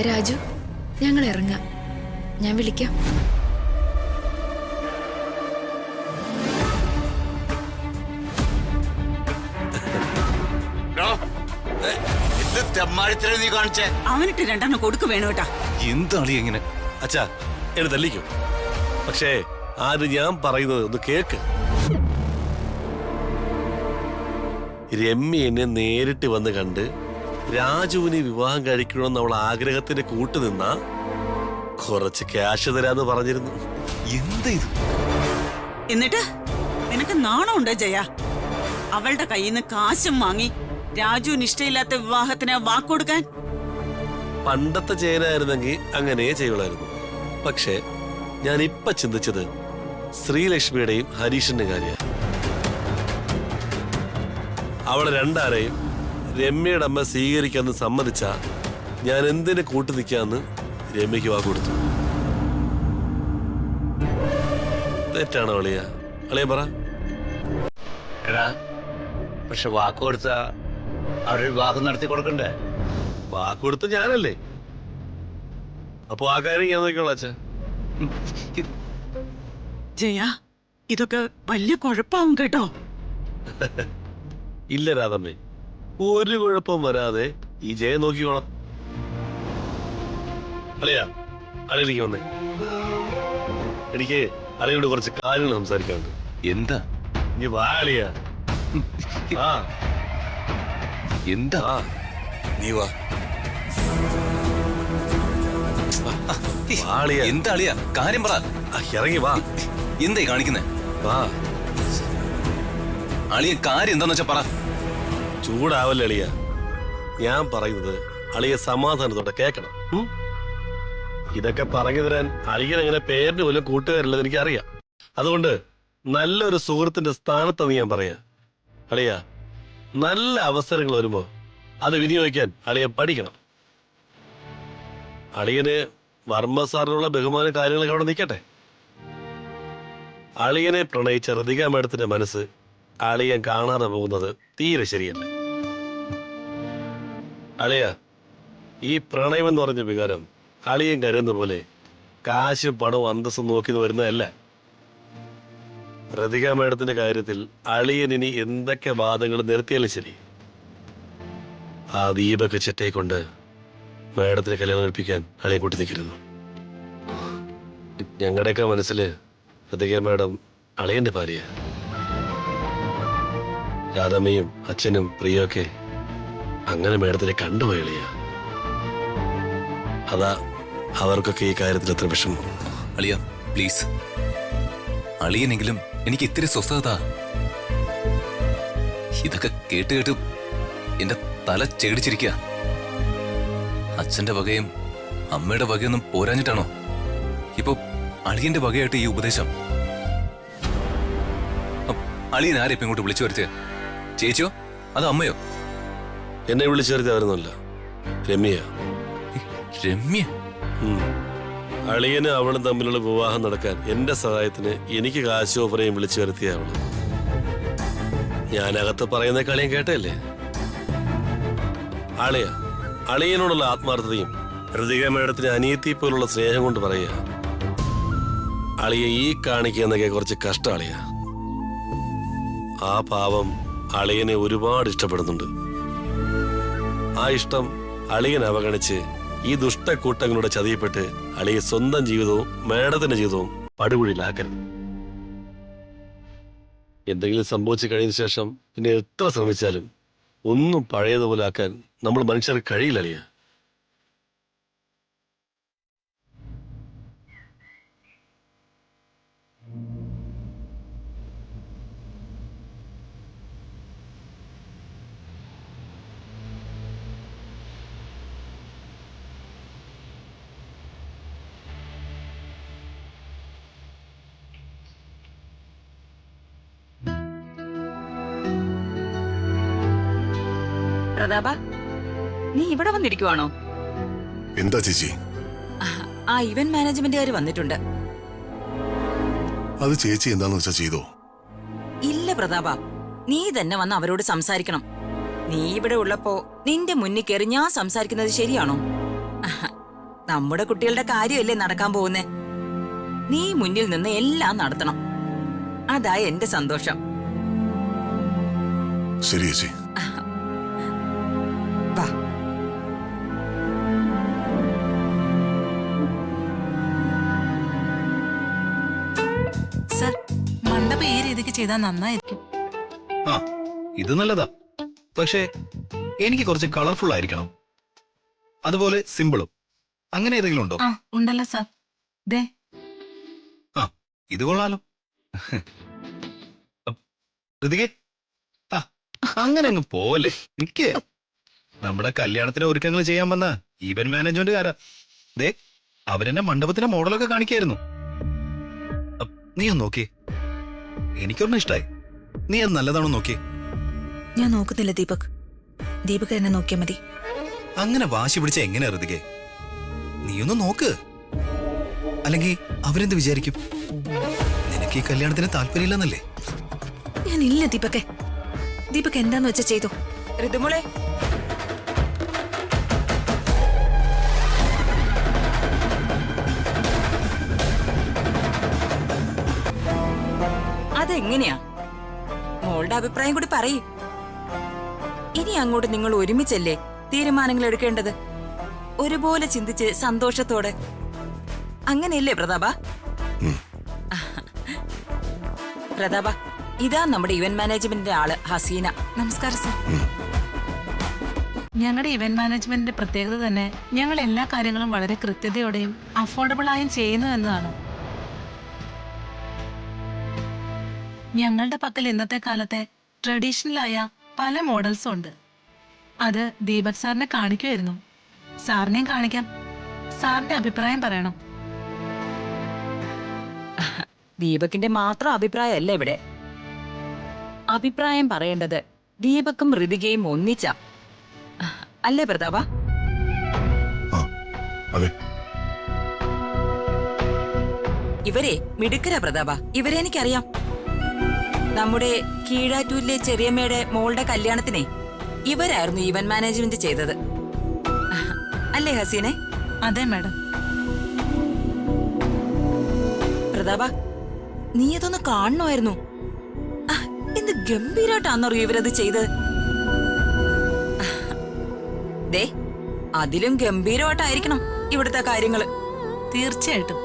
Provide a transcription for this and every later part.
രാജു, ഞങ്ങൾ ഇറങ്ങാം. ഞാൻ വിളിക്കാം. അവനിട്ട് രണ്ടെണ്ണം കൊടുക്കു വേണോട്ടാ. എന്താണ് എങ്ങനെ? അച്ഛാ, എന്നെ തല്ലിക്കോ. പക്ഷേ ആര് ഞാൻ പറയുന്നത് ഒന്ന് കേക്ക്. രമ്യ എന്നെ നേരിട്ട് വന്ന് കണ്ട് രാജുവിനെ വിവാഹം കഴിക്കണമെന്ന് അവൾ ആഗ്രഹത്തിന് കൂട്ടുനിന്ന കുറച്ച് ക്യാഷ് തരാന്ന് പറഞ്ഞിരുന്നു. എന്താ ഇത്? എന്നിട്ട് നിനക്ക് നാണമുണ്ടോ ജയ? അവളുടെ കയ്യിൽ നിന്ന് കാശും വാങ്ങി രാജുവിന് ഇഷ്ടമില്ലാത്ത വിവാഹത്തിന് വാക്കൊടുക്കാൻ? പണ്ടത്തെ ചേനായിരുന്നെങ്കിൽ അങ്ങനെ ചെയ്യുള്ളായിരുന്നു. പക്ഷേ ഞാൻ ഇപ്പൊ ചിന്തിച്ചത് ശ്രീലക്ഷ്മിയുടെയും ഹരീഷിന്റെ കാര്യമാണ്. അവളെ രണ്ടാരെയും രമ്യയുടെ അമ്മ സ്വീകരിക്കാന്ന് സമ്മതിച്ച ഞാൻ എന്തിനെ കൂട്ടു നിൽക്കാന്ന് രമ്യക്ക് വാക്കുകൊടുത്തു. തെറ്റാണോ അളിയ? അളിയ പറ. പക്ഷെ വാക്ക് കൊടുത്ത അവർ വിവാഹം നടത്തി കൊടുക്കണ്ടേ? വാക്കുകൊടുത്ത ഞാനല്ലേ? അപ്പൊ ആ കാര്യം ഞാൻ നോക്കിക്കോളാം അച്ഛാ. ജയ, ഇതൊക്കെ വലിയ കുഴപ്പാവും കേട്ടോ. ഇല്ല രാധമ്മേ, ഒരു കുഴപ്പം വരാതെ ഈ ജയം നോക്കിക്കോളാം. അളിയാ, അളിയിലേക്ക് വന്നേ. എനിക്ക് അളിയോട് കുറച്ച് കാര്യങ്ങൾ സംസാരിക്കാനുണ്ട്. എന്താ? ഇനി വാ അളിയാ. ആ എന്താ? നീ വാ. വാളിയാ. എന്താ അളിയാ? കാര്യം പറ. ഇറങ്ങി വാ. എന്തായി കാണിക്കുന്നേ? വാ. അളിയ കാര്യം എന്താന്ന് വെച്ചാ പറ. ചൂടാവല്ലേ അളിയ. ഞാൻ പറയുന്നത് അളിയെ സമാധാനത്തോടെ കേക്കണം. ഇതൊക്കെ പറഞ്ഞു തരാൻ അളിയൻ അങ്ങനെ പേരിന് പോലും കൂട്ടുകാരില്ലെന്ന് എനിക്കറിയാം. അതുകൊണ്ട് നല്ലൊരു സുഹൃത്തിന്റെ സ്ഥാനത്തെന്ന് ഞാൻ പറയാ. അളിയ, നല്ല അവസരങ്ങൾ വരുമ്പോ അത് വിനിയോഗിക്കാൻ അളിയൻ പഠിക്കണം. അളിയന് വർമ്മ സാറിനുള്ള ബഹുമാന കാര്യങ്ങളൊക്കെ അവിടെ നിൽക്കട്ടെ. അളിയനെ പ്രണയിച്ച റതിക മേഡത്തിന്റെ മനസ്സ് അളിയൻ കാണാതെ പോകുന്നത് തീരെ ശരിയല്ല. അളിയ, ഈ പ്രണയം എന്ന് പറഞ്ഞ വികാരം അളിയൻ കരുതുന്ന പോലെ കാശും പണവും അന്തസ്സും നോക്കി വരുന്നതല്ല. റതിക മേഡത്തിന്റെ കാര്യത്തിൽ അളിയൻ ഇനി എന്തൊക്കെ വാദങ്ങൾ നിർത്തിയാലും ശരി, ആ ദീപക ചെറ്റയെ കൊണ്ട് മേഡത്തിന് കല്യാണം കഴിപ്പിക്കാൻ അളിയൻ കൂട്ടി നിൽക്കരുത്. ഞങ്ങളുടെയൊക്കെ മനസ്സില് റതിക മേഡം അളിയന്റെ ഭാര്യ. രാധമ്മയും അച്ഛനും പ്രിയൊക്കെ അങ്ങനെ മേഡത്തിനെ കണ്ടുപോയി അളിയ. അതാ അവർക്കൊക്കെ ഈ കാര്യത്തിൽ എത്ര വിഷമം. അളിയ പ്ലീസ്, അളിയനെങ്കിലും എനിക്ക് ഇത്തിരി സ്വസ്ഥത. ഇതൊക്കെ കേട്ട് കേട്ട് എന്റെ തല ചേടിച്ചിരിക്കുക. അച്ഛന്റെ വകയും അമ്മയുടെ വകയൊന്നും പോരാഞ്ഞിട്ടാണോ ഇപ്പൊ അളിയന്റെ വകയായിട്ട് ഈ ഉപദേശം? അളിയൻ ആരെ ഇപ്പൊ ഇങ്ങോട്ട് വിളിച്ചു വരുത്തിയ? ചേച്ചിയോ അത് അമ്മയോ? എന്നെ വിളിച്ചു വരുത്തിയവരൊന്നുമല്ല, രമ്യ. രമ്യ? അളിയനും അവളും തമ്മിലുള്ള വിവാഹം നടക്കാൻ എന്റെ സഹായത്തിന് എനിക്ക് കാശോപറയും വിളിച്ചു വരുത്തിയ അവള്. ഞാനകത്ത് പറയുന്ന കളിയും കേട്ടല്ലേ. അളിയനോടുള്ള ആത്മാർത്ഥതയും ഹൃതിക മേഡത്തിന് അനിയത്തി പോലുള്ള സ്നേഹം കൊണ്ട് പറയുക. അളിയെ ഈ കാണിക്കുന്നൊക്കെ കുറച്ച് കഷ്ടം അളിയ. ആ പാവം അളിയനെ ഒരുപാട് ഇഷ്ടപ്പെടുന്നുണ്ട്. ആ ഇഷ്ടം അളിയൻ അവഗണിച്ച് ഈ ദുഷ്ടക്കൂട്ടങ്ങളുടെ ചതിയപ്പെട്ട് അളിയെ സ്വന്തം ജീവിതവും മേഡത്തിന്റെ ജീവിതവും പടുകുഴിയിലാക്കരുത്. എന്തെങ്കിലും സംഭവിച്ചു കഴിഞ്ഞ ശേഷം പിന്നെ എത്ര ശ്രമിച്ചാലും ഒന്നും പഴയതുപോലെ ആക്കാൻ നമ്മൾ മനുഷ്യർക്ക് കഴിയില്ല അളിയ. പ്രതാപ, നീ ഇവിടെ വന്നിരിക്കുവാണോ? എന്താ ചേച്ചി? ആ ഇവന്റ് മാനേജ്മെന്റുകാർ വന്നിട്ടുണ്ട്. അത് ചേച്ചി എന്താന്ന് വെച്ചാ ചെയ്തോ? ഇല്ല പ്രതാപ, നീ തന്നെ വന്ന് അവരോട് സംസാരിക്കണം. നീ ഇവിടെ ഉള്ളപ്പോ നിന്റെ മുന്നിൽ കയറി ഞാൻ സംസാരിക്കുന്നത് ശരിയാണോ? നമ്മുടെ കുട്ടികളുടെ കാര്യമല്ലേ നടക്കാൻ പോകുന്നേ. നീ മുന്നിൽ നിന്ന് എല്ലാം നടത്തണം. അതാ എന്റെ സന്തോഷം. ശരി ചേച്ചി. വാ. സർ, മണ്ഡപം ഈ രീതിക്ക് ചെയ്താൽ നന്നായിരിക്കും. ആ, ഇത് നല്ലതാ. പക്ഷേ എനിക്ക് കുറച്ച് കളർഫുൾ ആയിരിക്കണം, അതുപോലെ സിമ്പിളും. അങ്ങനെ ഏതെങ്കിലും ഉണ്ടോ? ആ, ഉണ്ടല്ലോ സർ. ദേ, ആ, ഇത് കൊള്ളാലോ. ഋതികേ, ആ, അങ്ങനെ അങ്ങ് പോലെ നിക്ക്. നമ്മുടെ കല്യാണത്തിന് ഒരുക്കങ്ങൾ ചെയ്യാൻ വന്ന ഈവന്റ് മാനേജ്മെന്റുകാരാ. ദേ, അവരെന്നെ മണ്ഡപത്തിന്റെ മോഡലൊക്കെ കാണിക്കായിരുന്നു. നീ ഒന്ന് നോക്കിയേ, എനിക്കൊരെണ്ണം ഇഷ്ടായി. നീ അത് നല്ലതാണോ നോക്കിയേ. ഞാൻ നോക്കുന്നില്ല ദീപക്. ദീപക് എന്നെ നോക്കിയാൽ മതി. അങ്ങനെ വാശി പിടിച്ച എങ്ങനെയാ ഋതികേ? നീയൊന്ന് നോക്ക്, അല്ലെങ്കിൽ അവരെന്ത് വിചാരിക്കും? നിനക്ക് ഈ കല്യാണത്തിന് താല്പര്യമില്ലെന്നല്ലേ? ഞാനില്ല ദീപകെ. ദീപക് എന്താന്ന് വെച്ചാ ചെയ്തോ. ഋതുമോളെ, അതെങ്ങനെയാ? മോളുടെ അഭിപ്രായം കൂടി പറയൂ. ഇനി അങ്ങോട്ട് നിങ്ങൾ ഒരുമിച്ചല്ലേ തീരുമാനങ്ങൾ എടുക്കേണ്ടത്? ഒരുപോലെ ചിന്തിച്ച് സന്തോഷത്തോടെ. അങ്ങനെയല്ലേ പ്രതാപ? പ്രതാപ, ഇതാ നമ്മുടെ ഇവന്റ് മാനേജ്മെന്റിന്റെ ആള് ഹസീന. നമസ്കാരം സർ. ഞങ്ങളുടെ ഇവന്റ് മാനേജ്മെന്റിന്റെ പ്രത്യേകത തന്നെ ഞങ്ങൾ എല്ലാ കാര്യങ്ങളും വളരെ കൃത്യതയോടെയും അഫോർഡബിൾ ആയും ചെയ്യുന്നു എന്നതാണ്. ഞങ്ങളുടെ പക്കൽ ഇന്നത്തെ കാലത്തെ ട്രഡീഷണലായ പല മോഡൽസും ഉണ്ട്. അത് ദീപക് സാറിനെ കാണിക്കുമായിരുന്നു. സാറിനെയും കാണിക്കാം. സാറിന്റെ അഭിപ്രായം പറയണം. ദീപകിന്റെ മാത്രം അഭിപ്രായമല്ല ഇവിടെ. അഭിപ്രായം പറയേണ്ടത് ദീപക്കും ഋതികയും ഒന്നിച്ച അല്ലേ പ്രതാപ? ആ അതെ. ഇവരെ മിടുക്കര പ്രതാപ. ഇവരെ എനിക്കറിയാം. നമ്മുടെ കീഴാറ്റൂരിലെ ചെറിയമ്മയുടെ മോളുടെ കല്യാണത്തിനെ ഇവരായിരുന്നു ഈവന്റ് മാനേജ്മെന്റ് ചെയ്തത്, അല്ലേ ഹസീനെ? അതെ മാഡം. പ്രതാപ, നീ ഇതൊന്ന് കാണണമായിരുന്നു. എന്ത് ഗംഭീരായിട്ടാന്നറിയോ ഇവരത് ചെയ്തത്. ദേ, അതിലും ഗംഭീരമായിട്ടായിരിക്കണം ഇവിടുത്തെ കാര്യങ്ങള്. തീർച്ചയായിട്ടും.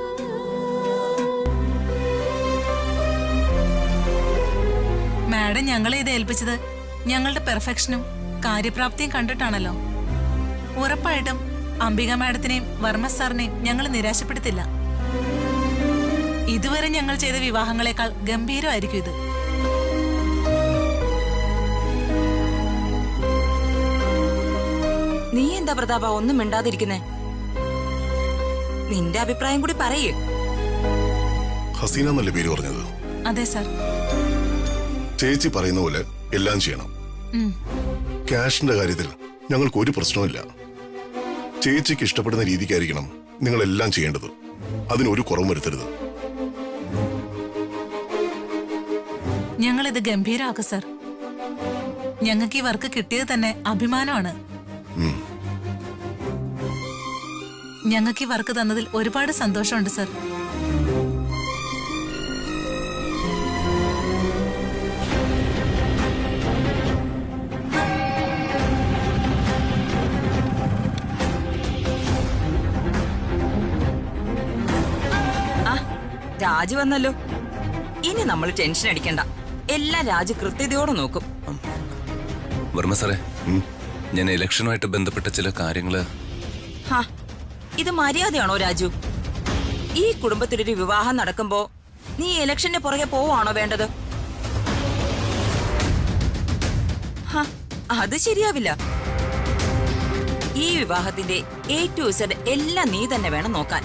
മാഡം ഞങ്ങളെ ഇത് ഏൽപ്പിച്ചത് ഞങ്ങളുടെ പെർഫെക്ഷനും കാര്യപ്രാപ്തിയും കണ്ടിട്ടാണല്ലോ. ഉറപ്പായിട്ടും അംബിക മാഡത്തിനെയും വർമ്മ സാറിനെയും ഞങ്ങൾ നിരാശപ്പെടുത്തില്ല. ഇതുവരെ ഞങ്ങൾ ചെയ്ത വിവാഹങ്ങളെക്കാൾ ഗംഭീരമായിരിക്കും ഇത്. നീ എന്താ പ്രതാപ ഒന്നും മിണ്ടാതിരിക്കുന്നേ? നിന്റെ അഭിപ്രായം കൂടി പറയേ. ഹസീന എന്നല്ലേ പേര് പറഞ്ഞത്? അതെ സാർ. ചേച്ചി പറയുന്ന പോലെ എല്ലാം ചെയ്യണം. ക്യാഷിന്റെ കാര്യത്തിൽ ഞങ്ങൾക്ക് ഒരു പ്രശ്നവുമില്ല. ചേച്ചിക്ക് ഇഷ്ടപ്പെടുന്ന രീതിക്കായിരിക്കണം നിങ്ങൾ എല്ലാം ചെയ്യേണ്ടത്. അതിനൊരു കുറവും വരുത്തരുത്. ഞങ്ങൾ ഇത് ഗംഭീരമാക്കും സാർ. ഞങ്ങൾക്ക് ഈ വർക്ക് കിട്ടിയത് തന്നെ അഭിമാനമാണ്. ഞങ്ങൾക്ക് ഈ വർക്ക് തന്നതിൽ ഒരുപാട് സന്തോഷമുണ്ട് സാർ. രാജു വന്നല്ലോ. ഇനി നമ്മൾ ടെൻഷൻ അടിക്കണ്ട. എല്ലാം രാജു കൃത്യതയോടെ നോക്കും. വർമ്മ സാറേ, ഞാൻ ഇലക്ഷനുമായിട്ട് ബന്ധപ്പെട്ട ചില കാര്യങ്ങള്. ഇത് മര്യാദയാണോ രാജു? ഈ കുടുംബത്തിലൊരു വിവാഹം നടക്കുമ്പോ നീ ഇലക്ഷന്റെ പുറകെ പോവാണോ വേണ്ടത്? അത് ശരിയാവില്ല. ഈ വിവാഹത്തിന്റെ A to Z എല്ലാം നീ തന്നെ വേണം നോക്കാൻ.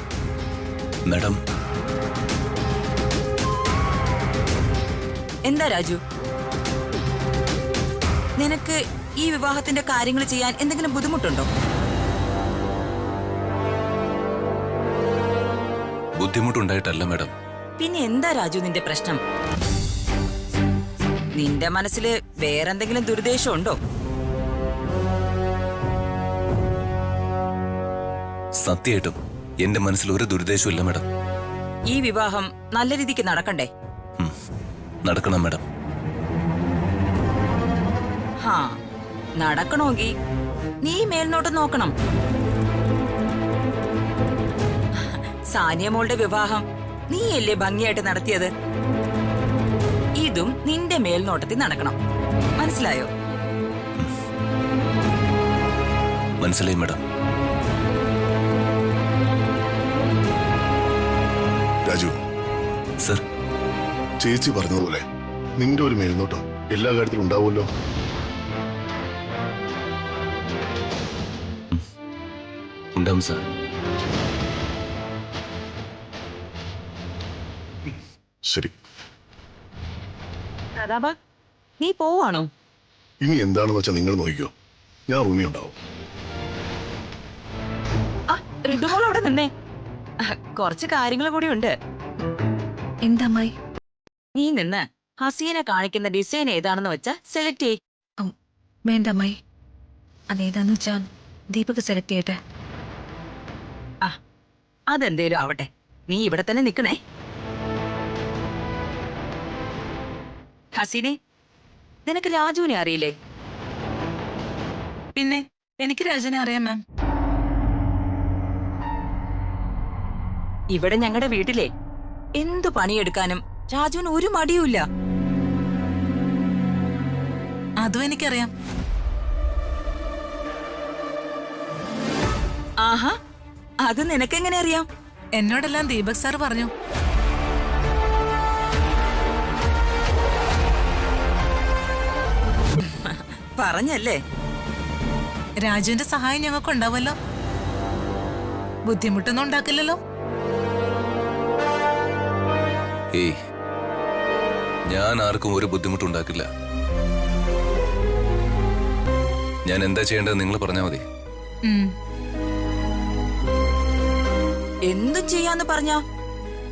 മാഡം, എന്താ രാജു, നിനക്ക് ഈ വിവാഹത്തിന്റെ കാര്യങ്ങൾ ചെയ്യാൻ എന്തെങ്കിലും ബുദ്ധിമുട്ടുണ്ടോ? ബുദ്ധിമുട്ടുണ്ടായിട്ടല്ല മാഡം. പിന്നെ എന്താ രാജു നിന്റെ പ്രശ്നം? നിന്റെ മനസ്സില് വേറെന്തെങ്കിലും ദുരുദ്ദേശം ഉണ്ടോ? സത്യമായിട്ടും എന്റെ മനസ്സിൽ ഒരു ദുരുദ്ദേശവും ഇല്ല മാഡം. ഈ വിവാഹം നല്ല രീതിക്ക് നടക്കണ്ടേ? നടക്കണം മാഡം. ഹാ, നടക്കണമെങ്കിൽ നീ മേൽനോട്ടം നോക്കണം. സാനിയ മോളുടെ വിവാഹം നീയല്ലേ ഭംഗിയായിട്ട് നടത്തിയത്? ഇതും നിന്റെ മേൽനോട്ടത്തിൽ നടക്കണം. മനസ്സിലായോ? മനസ്സിലായി മാഡം. രാജു സർ, ചേച്ചി പറഞ്ഞതുപോലെ നിന്റെ ഒരു മേൽനോട്ടം എല്ലാ കാര്യത്തിലും ഉണ്ടാവുമല്ലോ. ഉണ്ടാവും സാർ. ശരി, പ്രതാപ, നീ പോവാണോ? ഇനി എന്താണെന്ന് വെച്ചാൽ നിങ്ങൾ നോക്കിക്കോ, ഞാൻ റൂമിൽ ഉണ്ടാവും. ഋതുമോൾ അവിടെ നിന്നേ, കുറച്ച് കാര്യങ്ങൾ കൂടി ഉണ്ട്. എന്താമായി? നീ നിന്ന് ഹസീനെ കാണിക്കുന്ന ഡിസൈൻ ഏതാണെന്ന് വെച്ചാ സെലക്ട് ചെയ്. വേണ്ട അമ്മായി, അതേതാന്ന് വെച്ചാ ദീപക് സെലക്ട് ചെയ്യട്ടെ. അതെന്തേലും ആവട്ടെ, നീ ഇവിടെ തന്നെ നിക്കണേ. ഹസീനെ, നിനക്ക് രാജുവിനെ അറിയില്ലേ? പിന്നെ എനിക്ക് രാജനെ അറിയാം മാം. ഇവിടെ ഞങ്ങളുടെ വീട്ടിലെ എന്തു പണിയെടുക്കാനും രാജുവിന് ഒരു മടിയുമില്ല. അതും എനിക്കറിയാം. ആഹാ, അത് നിനക്കെങ്ങനെ അറിയാം? എന്നോടെല്ലാം ദീപക് സാർ പറഞ്ഞു. പറഞ്ഞല്ലേ? രാജുവിന്റെ സഹായം ഞങ്ങൾക്ക് ഉണ്ടാവുമല്ലോ. ബുദ്ധിമുട്ടൊന്നും ഉണ്ടാക്കില്ലല്ലോ. ഏയ്, ഞാൻ ആർക്കും ഒരു ബുദ്ധിമുട്ടുണ്ടാക്കില്ല. ഞാൻ എന്താ ചെയ്യേണ്ടത് നിങ്ങൾ പറഞ്ഞാൽ മതി. എന്തും ചെയ്യാന്ന് പറഞ്ഞ,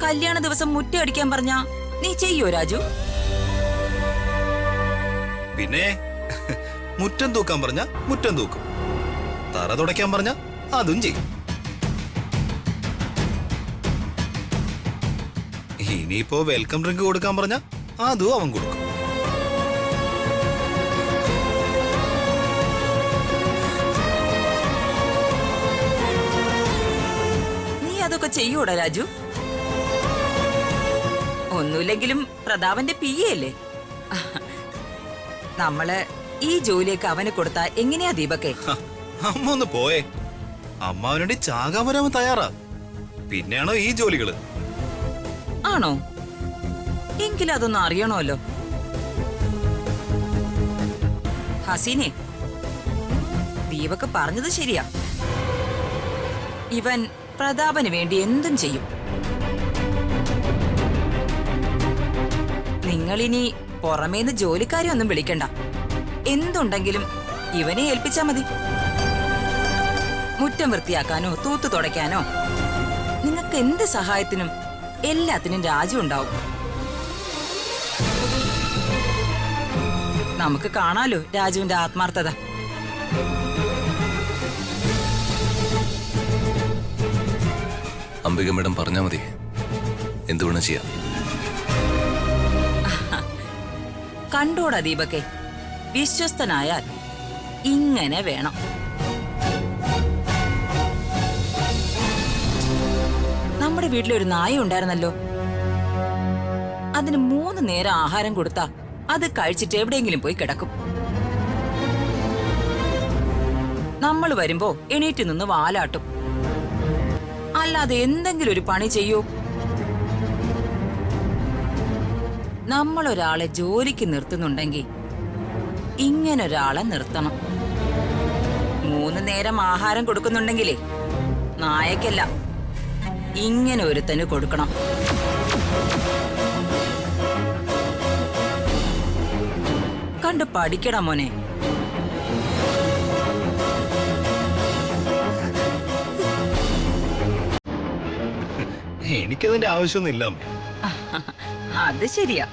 കല്യാണ ദിവസം മുറ്റയടിക്കാൻ പറഞ്ഞ നീ ചെയ്യോ രാജു? പിന്നെ മുറ്റം തൂക്കാൻ പറഞ്ഞ മുറ്റം തൂക്കും, തറ തുടയ്ക്കാൻ പറഞ്ഞ അതും ചെയ്യും. ഇനിയിപ്പോ വെൽക്കം ഡ്രിങ്ക് കൊടുക്കാൻ പറഞ്ഞ അതും അവൻ കൊടുക്കും. നീ അതൊക്കെ ചെയ്യൂടാ രാജു? ഒന്നുമില്ലെങ്കിലും പ്രതാപന്റെ PA അല്ലേ? നമ്മള് ഈ ജോലിയൊക്കെ അവന് കൊടുത്താ എങ്ങനെയാ ദീപക്കെ? അമ്മ ഒന്ന് പോയേ. അമ്മ അവനുവേണ്ടി ചാകാൻ വരാൻ തയ്യാറാ. പിന്നെയാണോ ഈ ജോലികള്? ആണോ? എങ്കിലും അതൊന്നും അറിയണമല്ലോ. ഹസീനെ, ദീപക്ക് പറഞ്ഞത് ശരിയാ. ഇവൻ പ്രതാപന് വേണ്ടി എന്തും ചെയ്യും. നിങ്ങളിനി പുറമേന്ന് ജോലിക്കാരെ ഒന്നും വിളിക്കണ്ട. എന്തുണ്ടെങ്കിലും ഇവനെ ഏൽപ്പിച്ചാ മതി. മുറ്റം വൃത്തിയാക്കാനോ തൂത്തു തുടയ്ക്കാനോ നിങ്ങൾക്ക് എന്ത് സഹായത്തിനും എല്ലാത്തിനും രാജു ഉണ്ടാവും. നമുക്ക് കാണാലോ രാജുവിന്റെ ആത്മാർത്ഥത. അംബിക മേഡം പറഞ്ഞാൽ മതി, എന്തുവേണം ചെയ്യാം. കണ്ടോടാ ദീപക്കെ, വിശ്വസ്തനായാൽ ഇങ്ങനെ വേണം. നമ്മുടെ വീട്ടിലൊരു നായ ഉണ്ടായിരുന്നല്ലോ. അതിന് 3 നേരം ആഹാരം കൊടുത്താ അത് കഴിച്ചിട്ട് എവിടെയെങ്കിലും പോയി കിടക്കും. നമ്മൾ വരുമ്പോ എണീറ്റ് നിന്ന് വാലാട്ടും. അല്ലാതെ എന്തെങ്കിലും ഒരു പണി ചെയ്യൂ? നമ്മളൊരാളെ ജോലിക്ക് നിർത്തുന്നുണ്ടെങ്കിൽ ഇങ്ങനൊരാളെ നിർത്തണം. 3 നേരം ആഹാരം കൊടുക്കുന്നുണ്ടെങ്കിലേ നായക്കല്ല, ഇങ്ങനെ ഒരുത്തന് കൊടുക്കണം. കണ്ട് പഠിക്കടാ മോനെ. എനിക്കതിന്റെ ആവശ്യമൊന്നുമില്ല അമ്മേ. അത് ശരിയാ.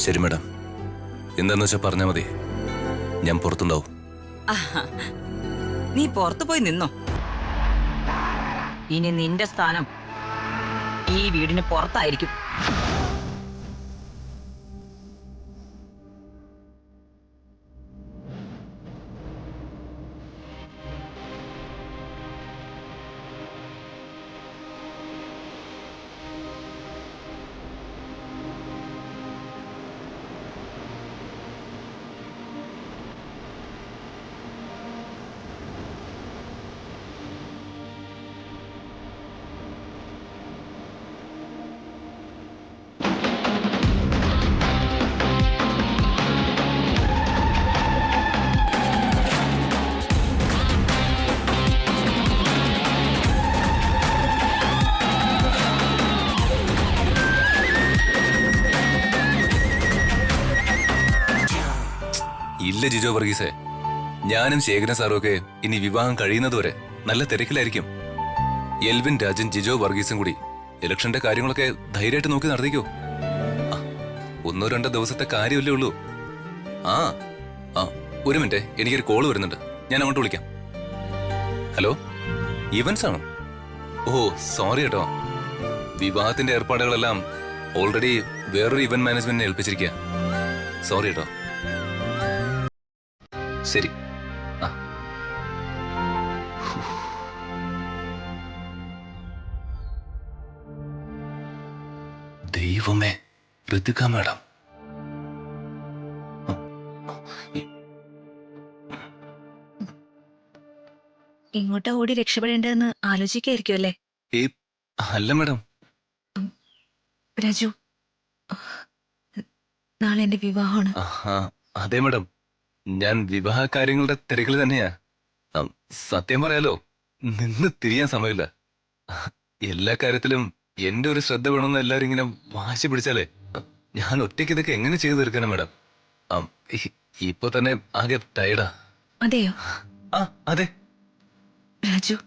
ശരി മാഡം, എന്താന്ന് വെച്ചാൽ പറഞ്ഞാൽ മതി, ഞാൻ പുറത്തുണ്ടാവും. ആഹാ. നീ പുറത്തു പോയി നിന്നോ. ഇനി നിന്റെ സ്ഥാനം ഈ വീടിന് പുറത്തായിരിക്കും. ഇല്ല ജിജോ വർഗീസേ, ഞാനും ശേഖരൻ സാറും ഒക്കെ ഇനി വിവാഹം കഴിയുന്നതുവരെ നല്ല തിരക്കിലായിരിക്കും. എൽവിൻ രാജൻ ജിജോ വർഗീസും കൂടി ഇലക്ഷന്റെ കാര്യങ്ങളൊക്കെ ധൈര്യമായിട്ട് നോക്കി നടത്തിക്കോ. 1-2 ദിവസത്തെ കാര്യമല്ലേ ഉള്ളൂ. ആ ആ ഒരു മിനിറ്റ്, എനിക്കൊരു കോള് വരുന്നുണ്ട്, ഞാൻ അങ്ങോട്ട് വിളിക്കാം. ഹലോ, ഇവന്റ്സ് ആണോ? ഓ സോറി കേട്ടോ, വിവാഹത്തിന്റെ ഏർപ്പാടുകളെല്ലാം ഓൾറെഡി വേറൊരു ഇവന്റ് മാനേജ്മെന്റിനെ ഏൽപ്പിച്ചിരിക്കുക. സോറി കേട്ടോ. ശരി. ആ ദൈവമേ, ഋതിക മാഡം. ഇങ്ങോട്ടാ ഓടി രക്ഷപ്പെടേണ്ടതെന്ന് ആലോചിക്കായിരിക്കും അല്ലേ അല്ല മാഡം. രാജു, നാളെ എന്റെ വിവാഹമാണ്. അതെ മാഡം, ഞാൻ വിവാഹ കാര്യങ്ങളുടെ തിരക്കിൽ തന്നെയാ. സത്യം പറയാലോ, നിന്ന് തിരിയാൻ സമയമില്ല. എല്ലാ കാര്യത്തിലും എന്റെ ഒരു ശ്രദ്ധ വേണമെന്ന് എല്ലാരും ഇങ്ങനെ വാശി പിടിച്ചാലേ ഞാൻ ഒറ്റയ്ക്ക് ഇതൊക്കെ എങ്ങനെ ചെയ്തു തീർക്കാനാ മാഡം? ഇപ്പൊ തന്നെ ആകെ ടയർഡാ. അതെയോ? ആ അതെ. രാജു,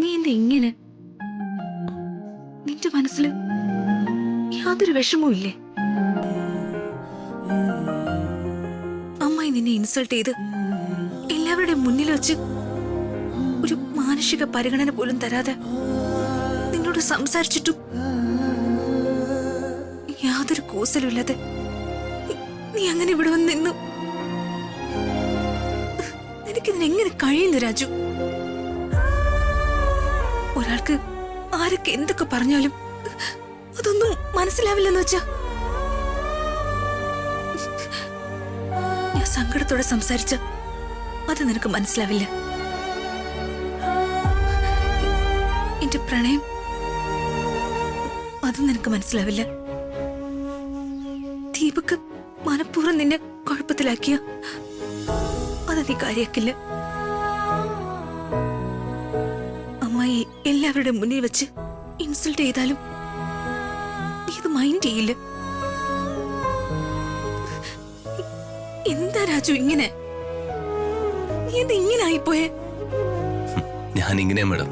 നീ എന്താ ഇങ്ങനെ? നിന്റെ മനസ്സിൽ യാതൊരു വിഷമവും ഇല്ലേ? അമ്മായി നിന്നെ ഇൻസൾട്ട് ചെയ്ത് എല്ലാവരുടെയും മുന്നിൽ വെച്ച് ഒരു മാനസിക പരിഗണന പോലും തരാതെ നിന്നോട് സംസാരിച്ചിട്ടും യാതൊരു കൂസലുമില്ലാതെ നീ അങ്ങനെ ഇവിടെ വന്ന് നിന്നു. നിനക്കിതിനെങ്ങനെ കഴിയുന്നു രാജു? ഒരാൾക്ക് ആരൊക്കെ എന്തൊക്കെ പറഞ്ഞാലും അതൊന്നും മനസ്സിലാവില്ലെന്ന് വെച്ചാ. ഞാൻ സങ്കടത്തോടെ സംസാരിച്ച അത് നിനക്ക് മനസ്സിലാവില്ല. എന്റെ പ്രണയം അതും നിനക്ക് മനസ്സിലാവില്ല. ദീപക് മനഃപൂർവ്വം നിന്നെ കുഴപ്പത്തിലാക്കിയ അത് നീ കാര്യാക്കില്ല. അമ്മായി എല്ലാവരുടെ മുന്നിൽ വെച്ച് ഇൻസൾട്ട് ചെയ്താലും നീ ഇത് മൈൻഡ് ചെയ്യില്ല. എന്താ രാജു ഇങ്ങനെ? നീ എന്താ ഇങ്ങനെ ആയിപ്പോയെ? ഞാൻ ഇങ്ങനെയാ മാഡം.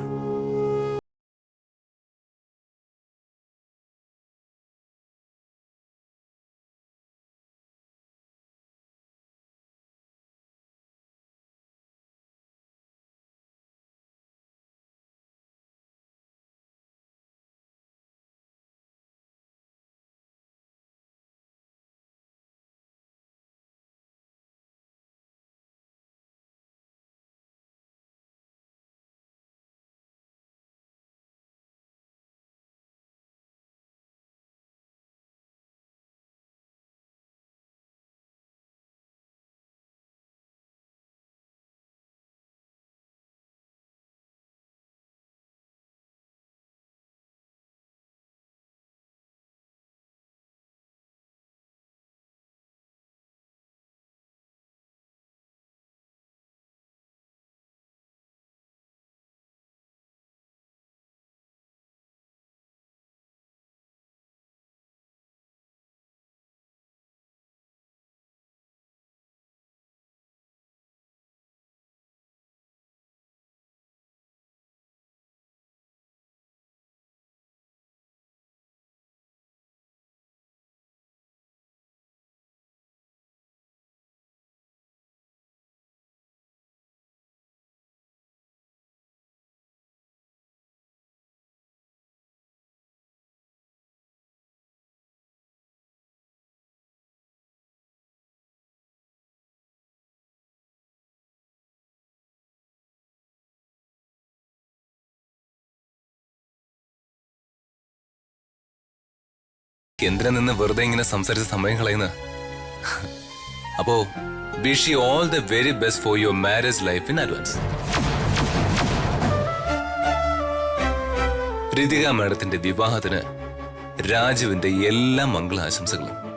എന്തിനാ നിന്ന് വെറുതെ ഇങ്ങനെ സംസാരിച്ച സമയം കളയുന്ന? അപ്പോ wish you all the very best for your marriage life in advance. Rithika മാഡത്തിന്റെ വിവാഹത്തിന് രാജുവിന്റെ എല്ലാ മംഗളാശംസകളും.